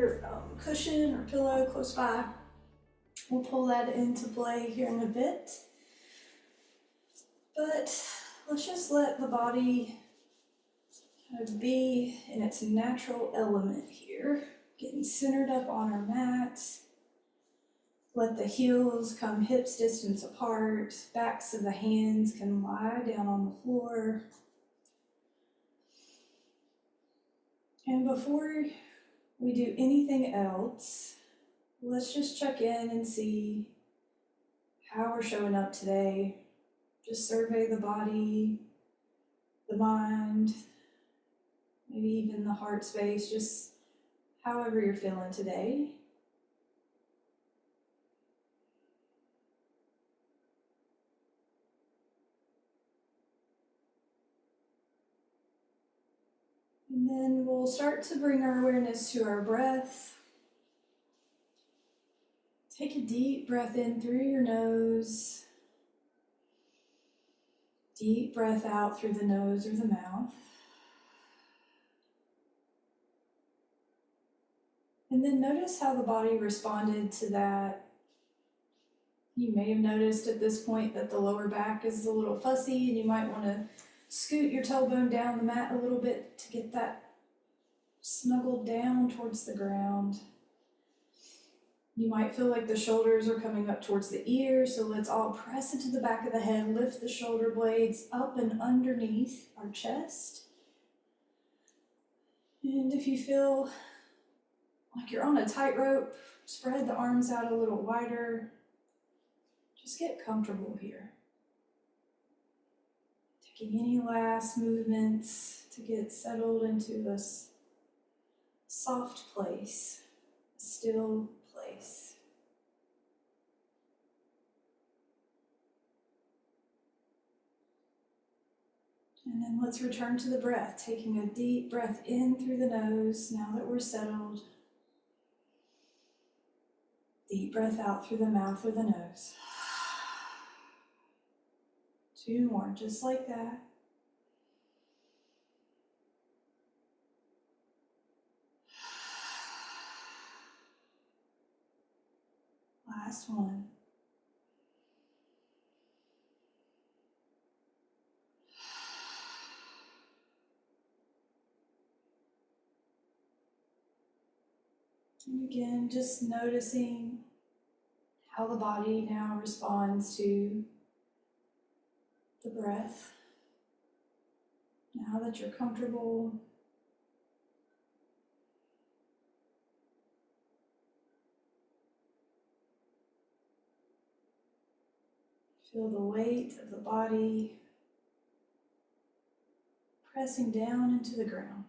your cushion or pillow close by. We'll pull that into play here in a bit. But let's just let the body kind of be in its natural element here. Getting centered up on our mat. Let the heels come hips distance apart. Backs of the hands can lie down on the floor. And before we do anything else, let's just check in and see how we're showing up today. Just survey the body, the mind, maybe even the heart space, just however you're feeling today. And then we'll start to bring our awareness to our breath. Take a deep breath in through your nose. Deep breath out through the nose or the mouth. And then notice how the body responded to that. You may have noticed at this point that the lower back is a little fussy, and you might want to scoot your tailbone down the mat a little bit to get that snuggled down towards the ground. You might feel like the shoulders are coming up towards the ears, so let's all press into the back of the head, lift the shoulder blades up and underneath our chest. And if you feel like you're on a tightrope, spread the arms out a little wider. Just get comfortable here. Taking any last movements to get settled into a soft place, a still place. And then let's return to the breath, taking a deep breath in through the nose now that we're settled. Deep breath out through the mouth or the nose. 2 more, just like that. Last one. And again, just noticing how the body now responds to the breath. Now that you're comfortable, feel the weight of the body pressing down into the ground.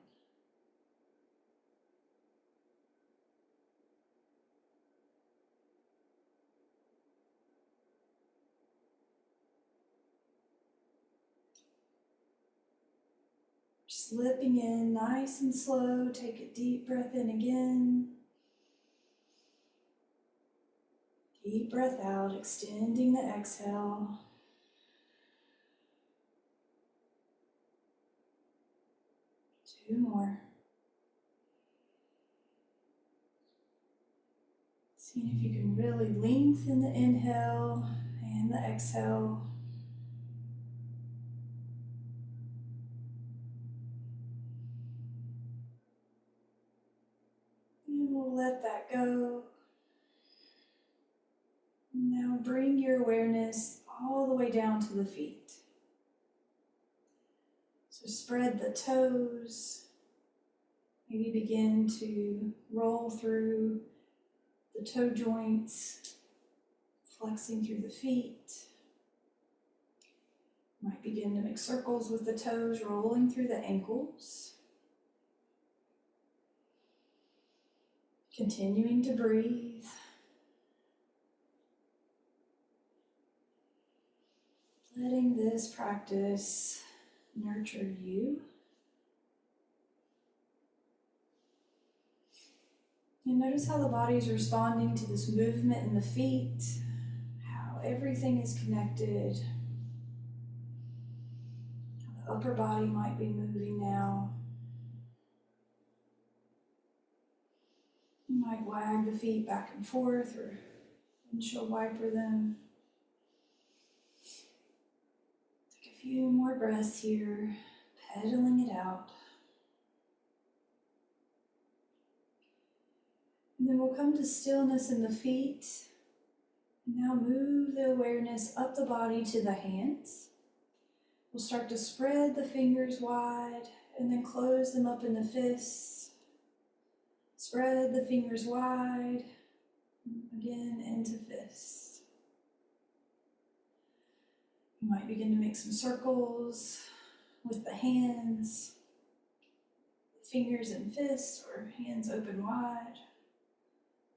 Slipping in nice and slow, take a deep breath in again. Deep breath out, extending the exhale. Two more. Seeing if you can really lengthen the inhale and the exhale. And we'll let that go. Now bring your awareness all the way down to the feet. So spread the toes. Maybe begin to roll through the toe joints, flexing through the feet. Might begin to make circles with the toes, rolling through the ankles. Continuing to breathe. Letting this practice nurture you. And notice how the body is responding to this movement in the feet, how everything is connected. How the upper body might be moving now. You might wag the feet back and forth or windshield wiper them. Take a few more breaths here, pedaling it out. And then we'll come to stillness in the feet. And now move the awareness up the body to the hands. We'll start to spread the fingers wide and then close them up into fists. Spread the fingers wide, again into fists. You might begin to make some circles with the hands, fingers and fists, or hands open wide,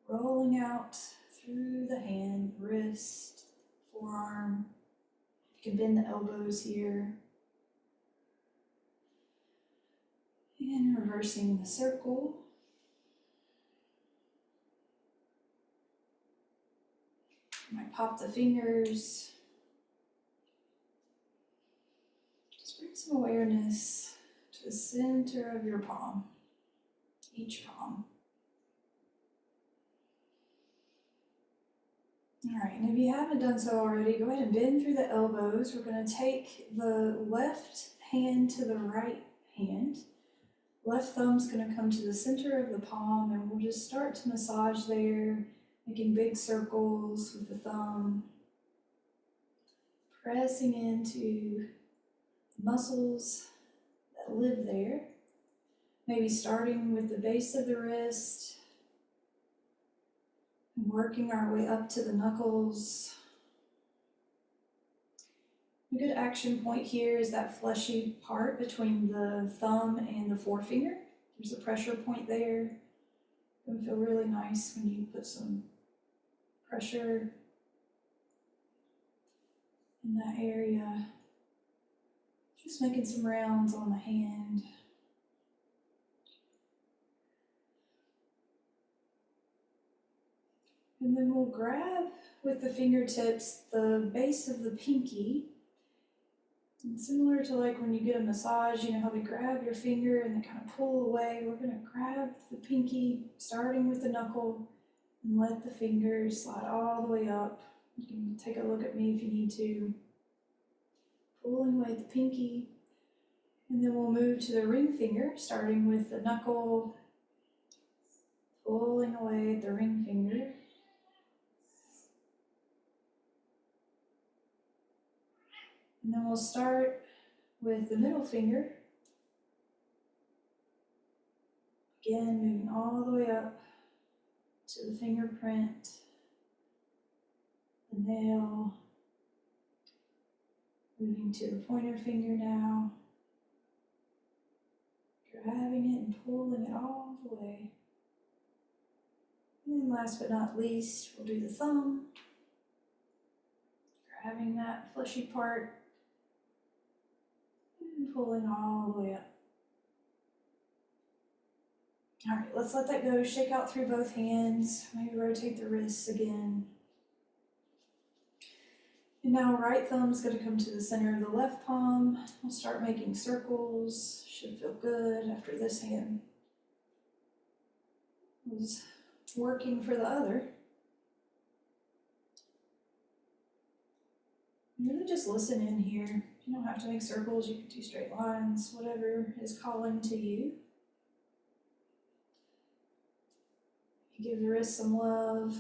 rolling out through the hand, wrist, forearm. You can bend the elbows here. And reversing the circle. You might pop the fingers. Just bring some awareness to the center of your palm, each palm. All right, and if you haven't done so already, go ahead and bend through the elbows. We're going to take the left hand to the right hand. Left thumb's going to come to the center of the palm, and we'll just start to massage there, making big circles with the thumb, pressing into the muscles that live there. Maybe starting with the base of the wrist, and working our way up to the knuckles. A good action point here is that fleshy part between the thumb and the forefinger. There's a pressure point there. It's going to feel really nice when you put some pressure in that area. Just making some rounds on the hand. And then we'll grab with the fingertips the base of the pinky. And similar to like when you get a massage, you know how they grab your finger and they kind of pull away. We're going to grab the pinky, starting with the knuckle, and let the fingers slide all the way up. You can take a look at me if you need to. Pulling away the pinky. And then we'll move to the ring finger, starting with the knuckle, pulling away at the ring finger. And then we'll start with the middle finger. Again, moving all the way up to the fingerprint, the nail, moving to the pointer finger now, grabbing it and pulling it all the way. And then last but not least, we'll do the thumb, grabbing that fleshy part, and pulling all the way up. All right, let's let that go. Shake out through both hands. Maybe rotate the wrists again. And now right thumb's going to come to the center of the left palm. We'll start making circles. Should feel good after this hand was working for the other. Really just listen in here. You don't have to make circles. You can do straight lines, whatever is calling to you. Give the wrist some love.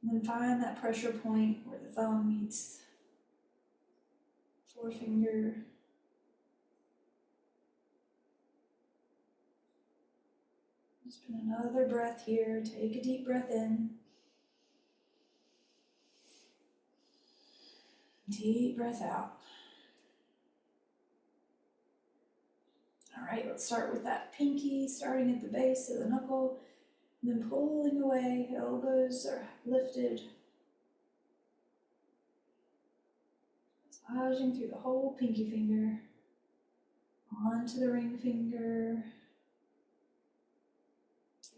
And then find that pressure point where the thumb meets forefinger. Just put another breath here. Take a deep breath in. Deep breath out. All right, let's start with that pinky, starting at the base of the knuckle, and then pulling away, elbows are lifted. Massaging through the whole pinky finger, onto the ring finger.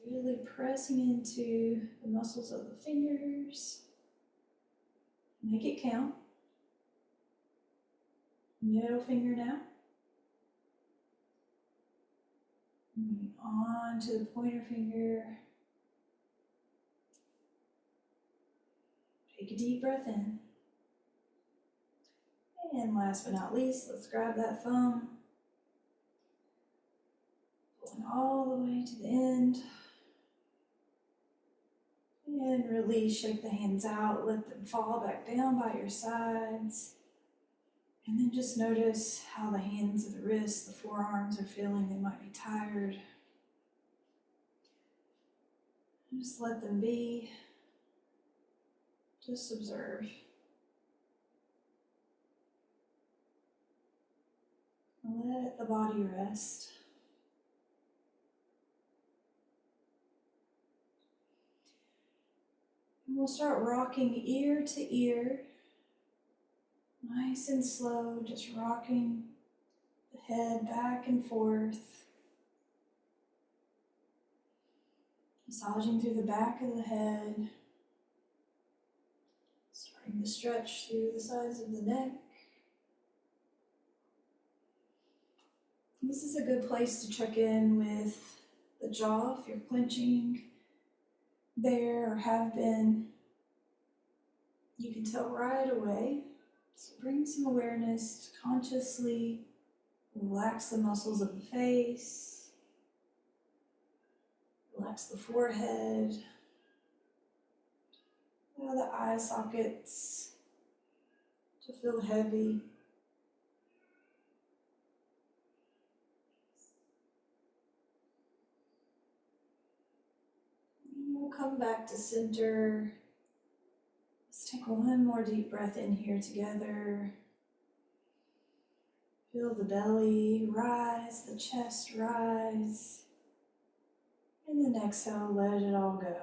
Really pressing into the muscles of the fingers. Make it count. Middle finger now. Moving on to the pointer finger. Take a deep breath in. And last but not least, let's grab that thumb. Pulling all the way to the end. And release, shake the hands out, let them fall back down by your sides. And then just notice how the hands of the wrists, the forearms are feeling. They might be tired. Just let them be. Just observe. Let the body rest. And we'll start rocking ear to ear. Nice and slow, just rocking the head back and forth. Massaging through the back of the head. Starting to stretch through the sides of the neck. This is a good place to check in with the jaw if you're clenching there or have been. You can tell right away. So bring some awareness to consciously relax the muscles of the face. Relax the forehead. Allow the eye sockets to feel heavy. And we'll come back to center. Let's take one more deep breath in here together. Feel the belly rise, the chest rise. And then exhale, let it all go.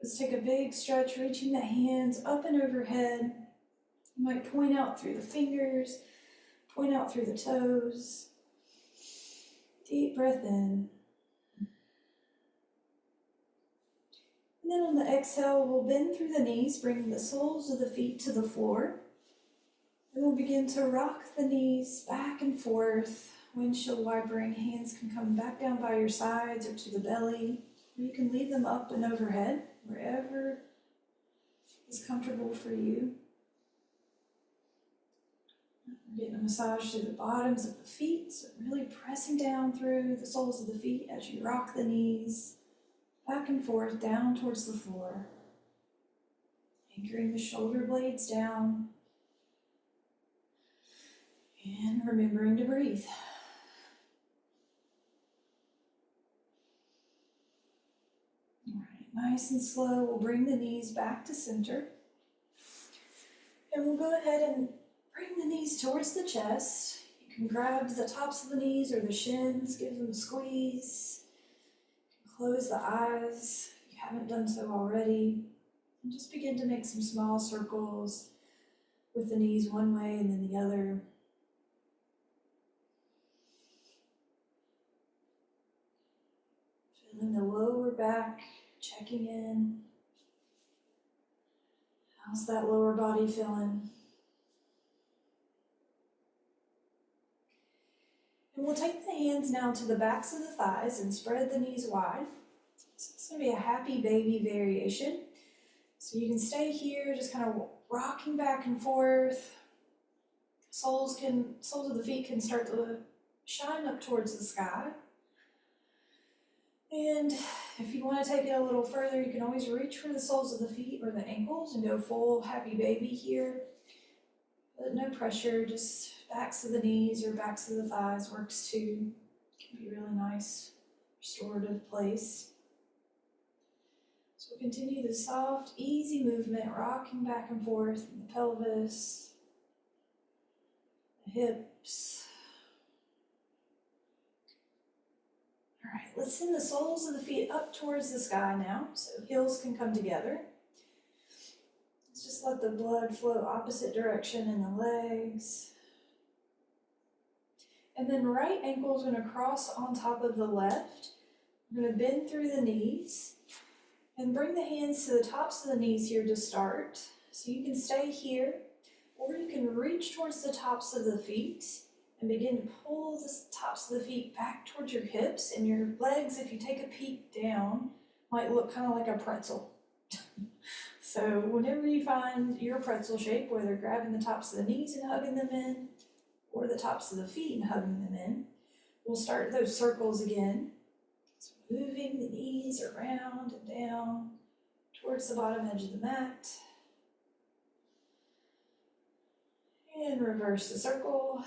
Let's take a big stretch, reaching the hands up and overhead. You might point out through the fingers, point out through the toes. Deep breath in. And then on the exhale, we'll bend through the knees, bringing the soles of the feet to the floor. And we'll begin to rock the knees back and forth. Windshield wipering, hands can come back down by your sides or to the belly. Or you can leave them up and overhead, wherever is comfortable for you. We're getting a massage through the bottoms of the feet, so really pressing down through the soles of the feet as you rock the knees back and forth down towards the floor. Anchoring the shoulder blades down and remembering to breathe. All right, nice and slow, we'll bring the knees back to center. And we'll go ahead and bring the knees towards the chest. You can grab the tops of the knees or the shins, give them a squeeze. You can close the eyes if you haven't done so already. And just begin to make some small circles with the knees one way and then the other. Feeling the lower back, checking in. How's that lower body feeling? And we'll take the hands now to the backs of the thighs and spread the knees wide. So it's going to be a happy baby variation. So you can stay here, just kind of rocking back and forth. Soles of the feet can start to shine up towards the sky. And if you want to take it a little further, you can always reach for the soles of the feet or the ankles and go full happy baby here. But no pressure, just backs of the knees or backs of the thighs works too. Can be a really nice restorative place. So we'll continue the soft, easy movement, rocking back and forth in the pelvis, the hips. All right, let's send the soles of the feet up towards the sky now, so heels can come together. Let's just let the blood flow opposite direction in the legs. And then right ankle is going to cross on top of the left. We're going to bend through the knees and bring the hands to the tops of the knees here to start. So you can stay here, or you can reach towards the tops of the feet and begin to pull the tops of the feet back towards your hips, and your legs, if you take a peek down, might look kind of like a pretzel. So whenever you find your pretzel shape, whether grabbing the tops of the knees and hugging them in, or the tops of the feet and hugging them in, we'll start those circles again. So moving the knees around and down towards the bottom edge of the mat. And reverse the circle.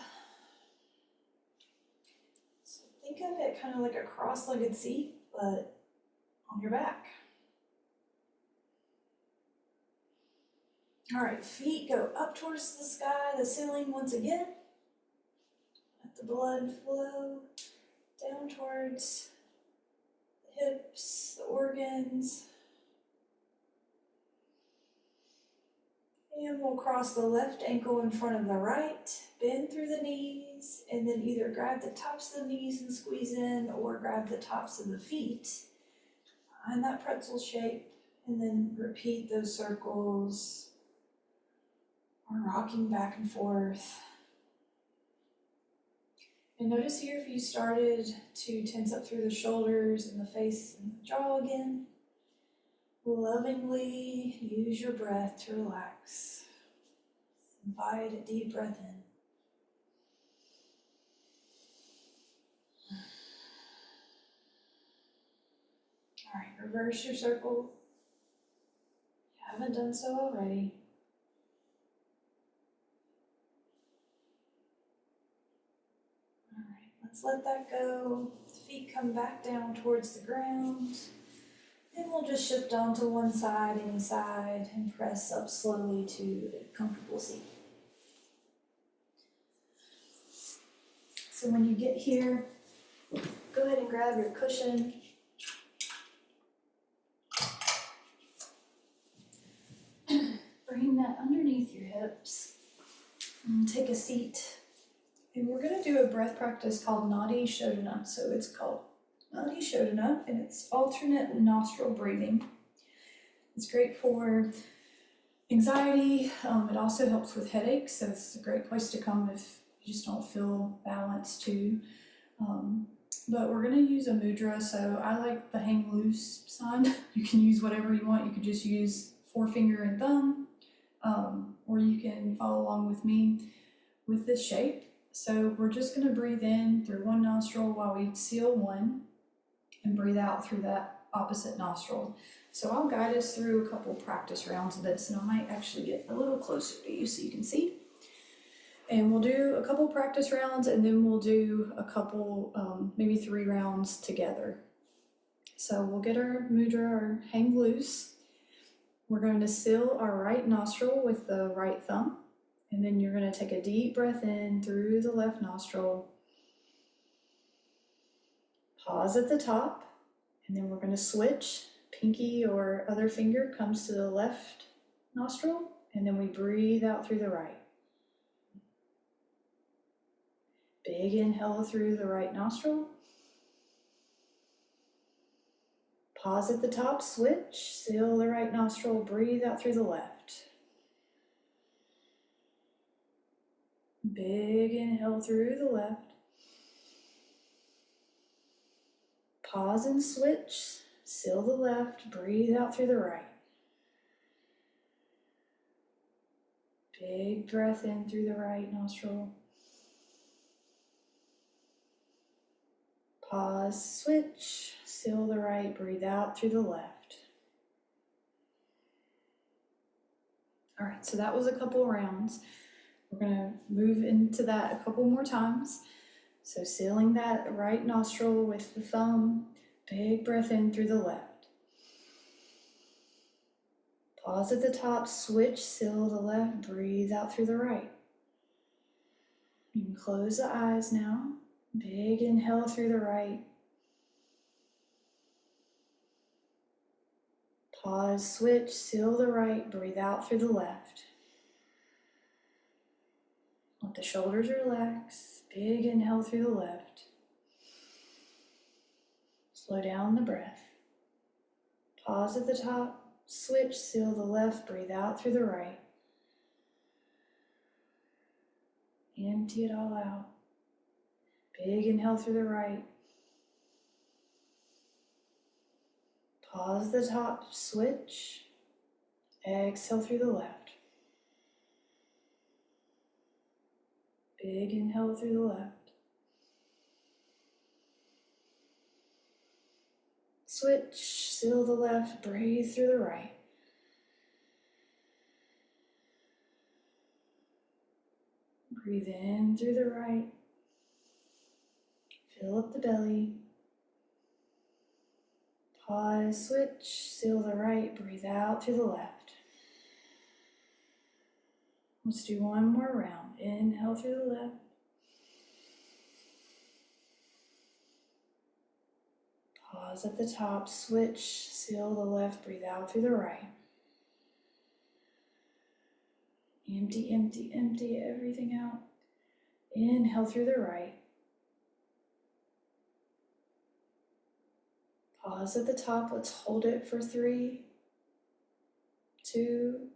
So think of it kind of like a cross-legged seat, but on your back. All right, feet go up towards the sky, the ceiling once again. Let the blood flow down towards the hips, the organs. And we'll cross the left ankle in front of the right, bend through the knees, and then either grab the tops of the knees and squeeze in, or grab the tops of the feet. Find that pretzel shape, and then repeat those circles. Or rocking back and forth. And notice here if you started to tense up through the shoulders and the face and the jaw again, lovingly use your breath to relax. Invite a deep breath in. All right, reverse your circle. If you haven't done so already. Let's let that go. Feet come back down towards the ground. Then we'll just shift onto one side, any side, and press up slowly to a comfortable seat. So when you get here, go ahead and grab your cushion. Bring that underneath your hips. And take a seat. And we're going to do a breath practice called Nadi Shodhana. So it's called Nadi Shodhana, and it's alternate nostril breathing. It's great for anxiety. It also helps with headaches, so it's a great place to come if you just don't feel balanced too. But we're going to use a mudra, so I like the hang loose sign. You can use whatever you want. You could just use forefinger and thumb, or you can follow along with me with this shape. So we're just going to breathe in through one nostril while we seal one, and breathe out through that opposite nostril. So I'll guide us through a couple practice rounds of this, and I might actually get a little closer to you so you can see. And we'll do a couple practice rounds, and then we'll do a couple, maybe 3 rounds together. So we'll get our mudra, or hang loose. We're going to seal our right nostril with the right thumb. And then you're going to take a deep breath in through the left nostril. Pause at the top, and then we're going to switch. Pinky or other finger comes to the left nostril, and then we breathe out through the right. Big inhale through the right nostril. Pause at the top, switch, seal the right nostril, breathe out through the left. Big inhale through the left. Pause and switch, seal the left, breathe out through the right. Big breath in through the right nostril. Pause, switch, seal the right, breathe out through the left. All right, so that was a couple rounds. We're going to move into that a couple more times. So sealing that right nostril with the thumb, big breath in through the left. Pause at the top, switch, seal the left, breathe out through the right. You can close the eyes now. Big inhale through the right. Pause, switch, seal the right, breathe out through the left. Let the shoulders relax. Big inhale through the left. Slow down the breath. Pause at the top, switch, seal the left, breathe out through the right. Empty it all out. Big inhale through the right. Pause at the top, switch. Exhale through the left. Big inhale through the left. Switch, seal the left, breathe through the right. Breathe in through the right. Fill up the belly. Pause, switch, seal the right, breathe out through the left. Let's do one more round. Inhale through the left. Pause at the top, switch, seal the left, breathe out through the right. Empty, empty, empty everything out. Inhale through the right. Pause at the top, let's hold it for 3, 2,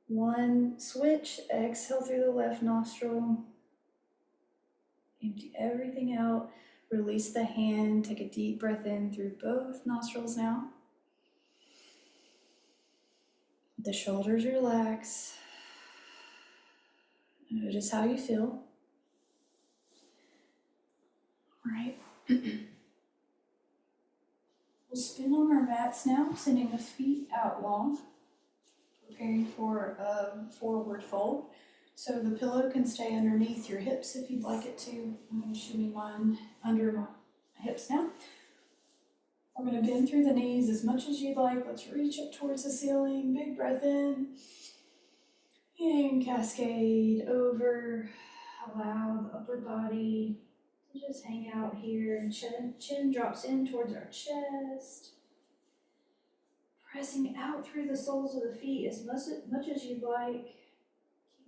1. Switch, exhale through the left nostril. Empty everything out. Release the hand, take a deep breath in through both nostrils now. The shoulders relax. Notice how you feel. All right. We'll spin on our mats now, sending the feet out long, preparing for a forward fold. So the pillow can stay underneath your hips if you'd like it to. I'm going to shimmy mine under my hips now. We're going to bend through the knees as much as you'd like. Let's reach up towards the ceiling. Big breath in. And cascade over. Allow the upper body to just hang out here. Chin drops in towards our chest. Pressing out through the soles of the feet as much as you'd like.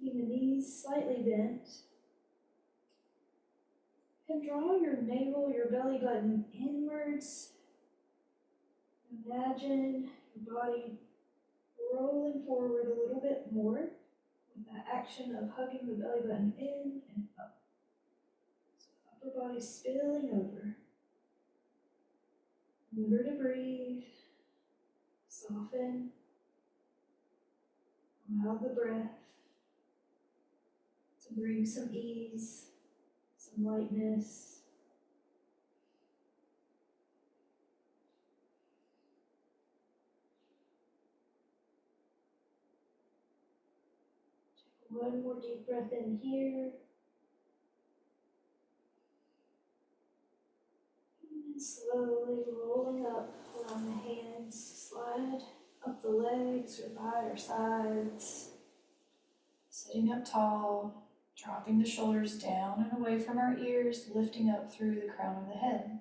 Keeping the knees slightly bent. And draw your navel, your belly button inwards. Imagine your body rolling forward a little bit more with that action of hugging the belly button in and up. So upper body spilling over. Remember to breathe. Soften. Allow the breath to bring some ease, some lightness. Take one more deep breath in here. And slowly rolling up, allowing the hands to slide up the legs or by our sides. Sitting up tall, dropping the shoulders down and away from our ears, lifting up through the crown of the head.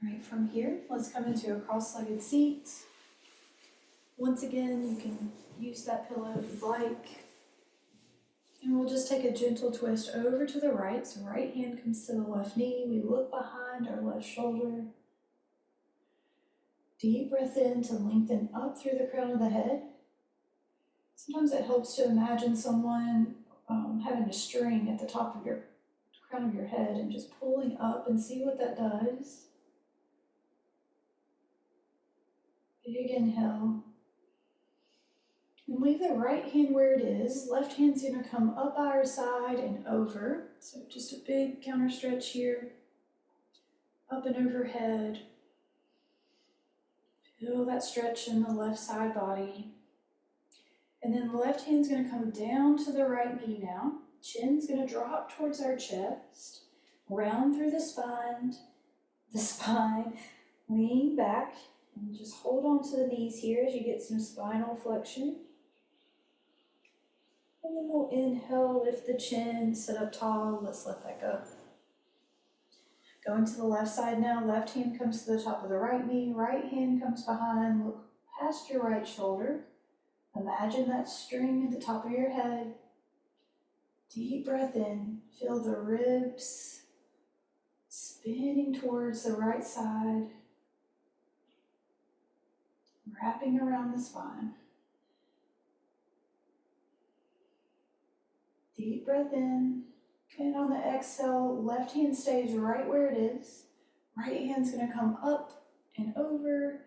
All right, from here, let's come into a cross-legged seat. Once again, you can use that pillow if you'd like. And we'll just take a gentle twist over to the right. So right hand comes to the left knee. We look behind our left shoulder. Deep breath in to lengthen up through the crown of the head. Sometimes it helps to imagine someone having a string at the top of your crown of your head and just pulling up and see what that does. Big inhale. And leave the right hand where it is. Left hand's gonna come up by our side and over. So just a big counter stretch here. Up and overhead. Feel that stretch in the left side body. And then the left hand's gonna come down to the right knee now. Chin's gonna drop towards our chest. Round through the spine. Lean back. And just hold on to the knees here as you get some spinal flexion. And then we'll inhale, lift the chin, sit up tall. Let's let that go. Going to the left side now. Left hand comes to the top of the right knee. Right hand comes behind. Look past your right shoulder. Imagine that string at the top of your head. Deep breath in. Feel the ribs spinning towards the right side. Wrapping around the spine. Deep breath in. And on the exhale, left hand stays right where it is. Right hand's gonna come up and over,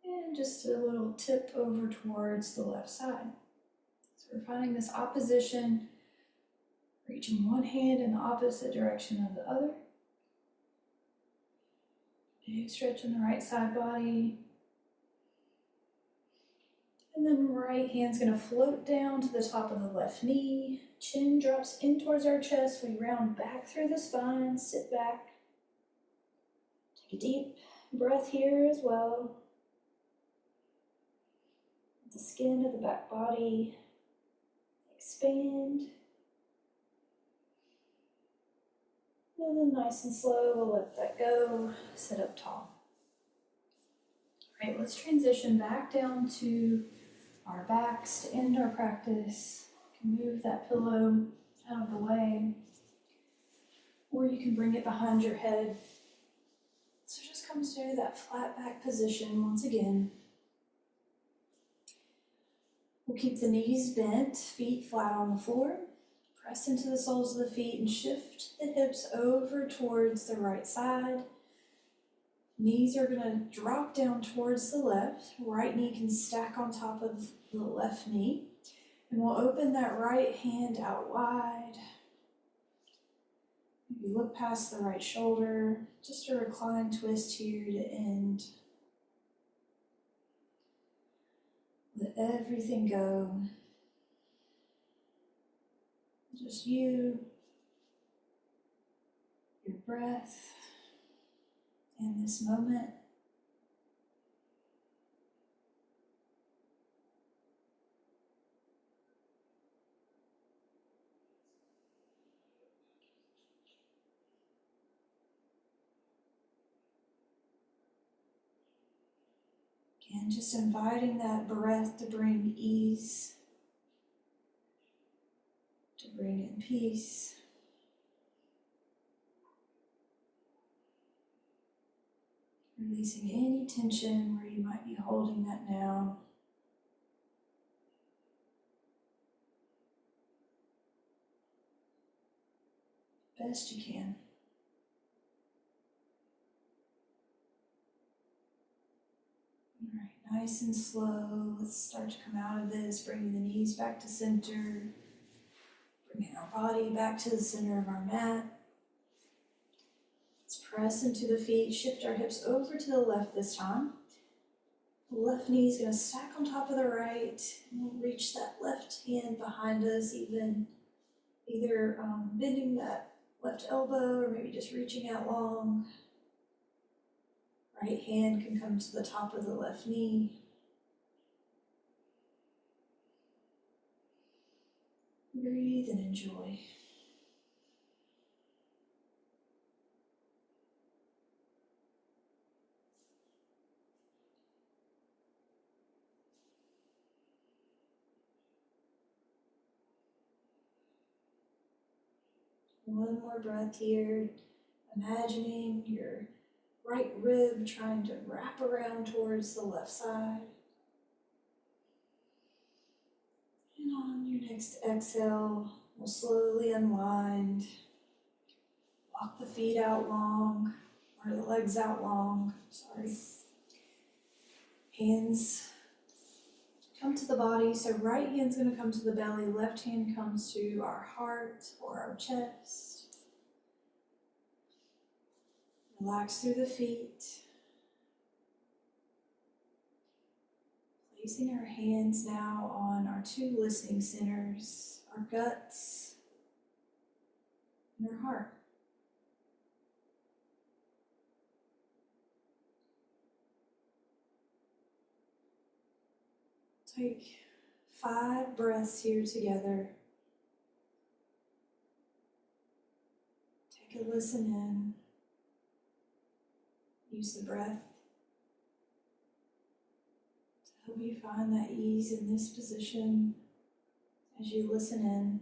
and just a little tip over towards the left side. So we're finding this opposition, reaching one hand in the opposite direction of the other. Big stretch in the right side body. And then right hand's gonna float down to the top of the left knee. Chin drops in towards our chest. We round back through the spine, sit back. Take a deep breath here as well. The skin of the back body expand. And then nice and slow, we'll let that go. Sit up tall. All right, let's transition back down to our backs to end our practice. You can move that pillow out of the way, or you can bring it behind your head. So just come to that flat back position once again. We'll keep the knees bent, feet flat on the floor. Press into the soles of the feet and shift the hips over towards the right side. Knees are going to drop down towards the left. Right knee can stack on top of the left knee. And we'll open that right hand out wide. Maybe look past the right shoulder. Just a recline twist here to end. Let everything go. Just you, your breath, and this moment. Again, just inviting that breath to bring ease, to bring in peace. Releasing any tension where you might be holding that now. Best you can. All right, nice and slow. Let's start to come out of this, bringing the knees back to center, bringing our body back to the center of our mat. Let's press into the feet, shift our hips over to the left this time. The left knee is going to stack on top of the right, and we'll reach that left hand behind us, either bending that left elbow or maybe just reaching out long. Right hand can come to the top of the left knee. Breathe and enjoy. One more breath here, imagining your right rib trying to wrap around towards the left side. And on your next exhale, we'll slowly unwind. Walk the feet out long, or the legs out long, sorry. Hands come to the body, so right hand's gonna come to the belly, left hand comes to our heart or our chest. Relax through the feet. Placing our hands now on our two listening centers, our guts and our heart. Take 5 breaths here together. Take a listen in. Use the breath to help you find that ease in this position as you listen in.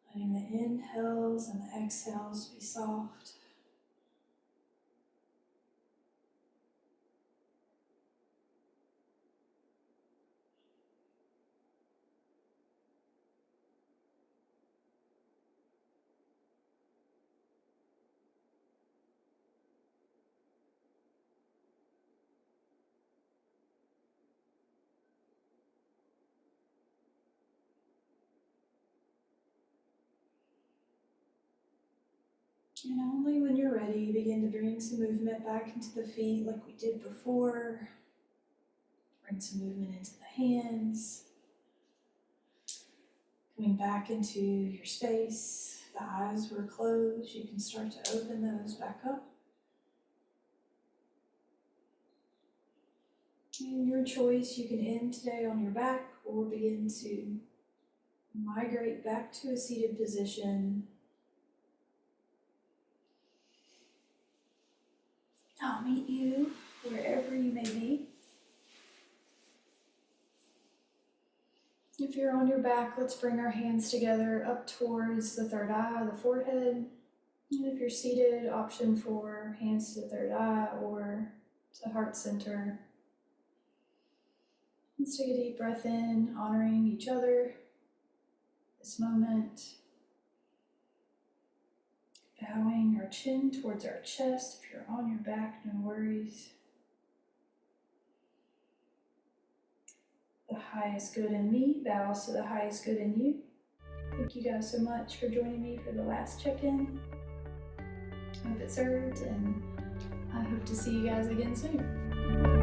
Letting the inhales and the exhales be soft. And only when you're ready, begin to bring some movement back into the feet like we did before. Bring some movement into the hands. Coming back into your space. The eyes were closed. You can start to open those back up. And your choice, you can end today on your back or begin to migrate back to a seated position. I'll meet you wherever you may be. If you're on your back, let's bring our hands together up towards the third eye, the forehead. And if you're seated, option for hands to the third eye or to heart center. Let's take a deep breath in, honoring each other, this moment. Bowing our chin towards our chest. If you're on your back, no worries. The highest good in me bows to the highest good in you. Thank you guys so much for joining me for the last check-in. I hope it served, and I hope to see you guys again soon.